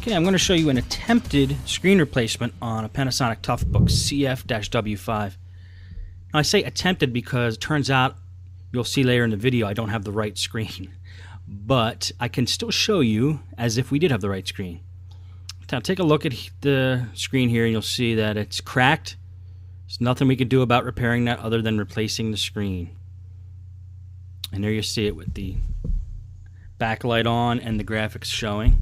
Okay, I'm going to show you an attempted screen replacement on a Panasonic ToughBook CF-W5. Now, I say attempted because it turns out, you'll see later in the video, I don't have the right screen. But I can still show you as if we did have the right screen. Now, take a look at the screen here and you'll see that it's cracked. There's nothing we can do about repairing that other than replacing the screen. And there you see it with the backlight on and the graphics showing.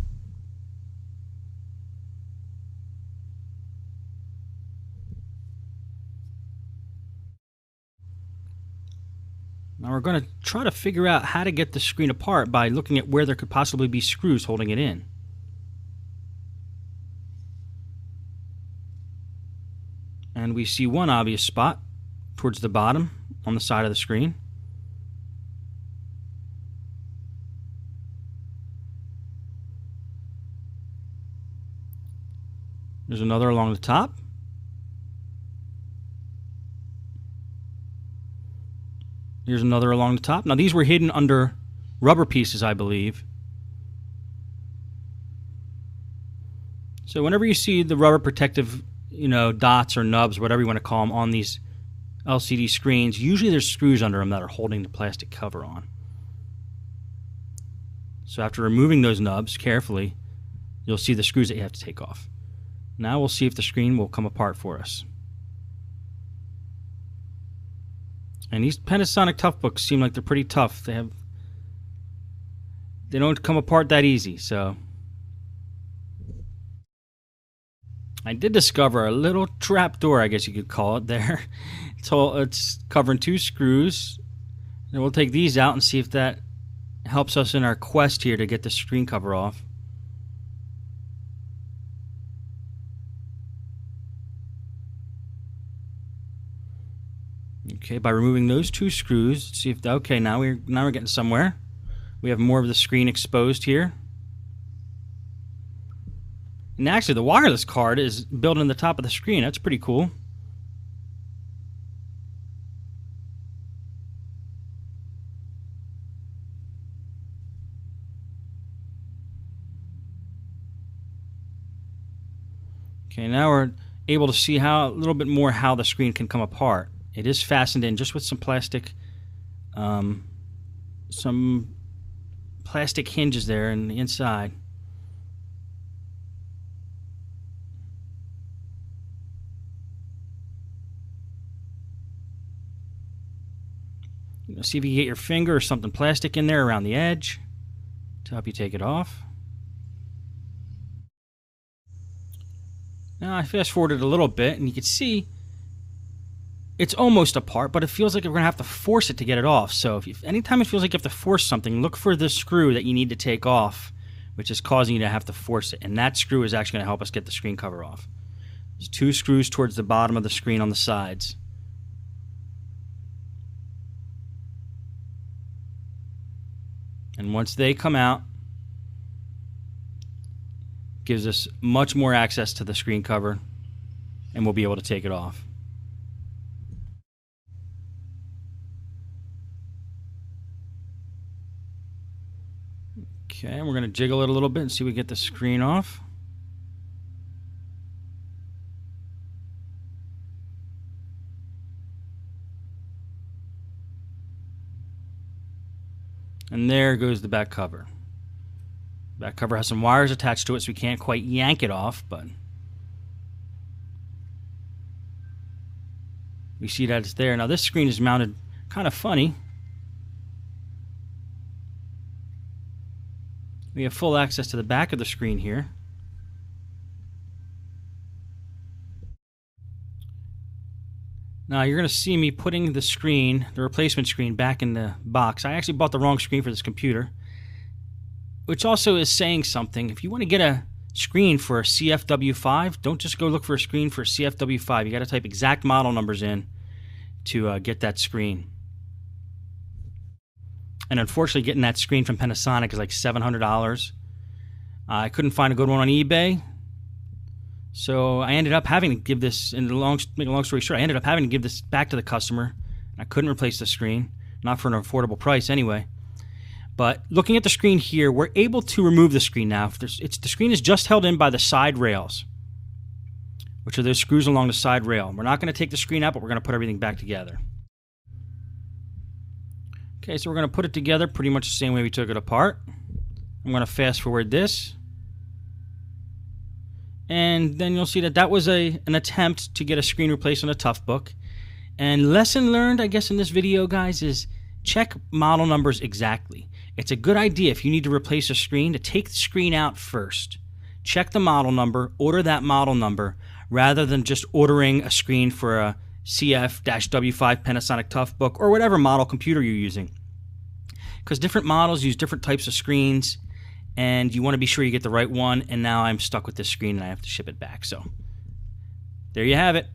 Now we're going to try to figure out how to get the screen apart by looking at where there could possibly be screws holding it in. And we see one obvious spot towards the bottom on the side of the screen. There's another along the top. Here's another along the top. Now these were hidden under rubber pieces, I believe. So whenever you see the rubber protective, dots or nubs, whatever you want to call them, on these LCD screens, usually there's screws under them that are holding the plastic cover on. So after removing those nubs carefully, you'll see the screws that you have to take off. Now we'll see if the screen will come apart for us. And these Panasonic ToughBooks seem like they're pretty tough. They don't come apart that easy, so I did discover a little trap door, I guess you could call it there. It's covering two screws. And we'll take these out and see if that helps us in our quest here to get the screen cover off. Okay, by removing those two screws, see if now we're getting somewhere. We have more of the screen exposed here. And actually, the wireless card is built in the top of the screen. That's pretty cool. Okay, now we're able to see a little bit more how the screen can come apart. It is fastened in just with some plastic hinges there in the inside. See if you can get your finger or something plastic in there around the edge to help you take it off. Now I fast forwarded a little bit and you can see it's almost apart, but it feels like we're going to have to force it to get it off. So anytime it feels like you have to force something, look for the screw that you need to take off, which is causing you to have to force it. And that screw is actually going to help us get the screen cover off. There's two screws towards the bottom of the screen on the sides. And once they come out, it gives us much more access to the screen cover, and we'll be able to take it off. Okay, we're going to jiggle it a little bit and see if we get the screen off. And there goes the back cover. Back cover has some wires attached to it, so we can't quite yank it off, but we see that it's there. Now this screen is mounted kind of funny. We have full access to the back of the screen here. Now you're going to see me putting the screen, the replacement screen, back in the box. I actually bought the wrong screen for this computer, which also is saying something. If you want to get a screen for a CF-W5, don't just go look for a screen for a CF-W5. You got to type exact model numbers in to get that screen. And unfortunately, getting that screen from Panasonic is like $700. I couldn't find a good one on eBay, so I ended up having to give this. Make a long story short, I ended up having to give this back to the customer. I couldn't replace the screen, not for an affordable price anyway. But looking at the screen here, we're able to remove the screen now. The screen is just held in by the side rails, which are those screws along the side rail. We're not going to take the screen out, but we're going to put everything back together. Okay, so we're going to put it together pretty much the same way we took it apart. I'm going to fast forward this. And then you'll see that that was an attempt to get a screen replaced on a Toughbook. And lesson learned, I guess, in this video, guys, is check model numbers exactly. It's a good idea if you need to replace a screen to take the screen out first. Check the model number, order that model number, rather than just ordering a screen for a CF-W5 Panasonic Toughbook or whatever model computer you're using. Because different models use different types of screens, and you want to be sure you get the right one. And now I'm stuck with this screen and I have to ship it back. So there you have it.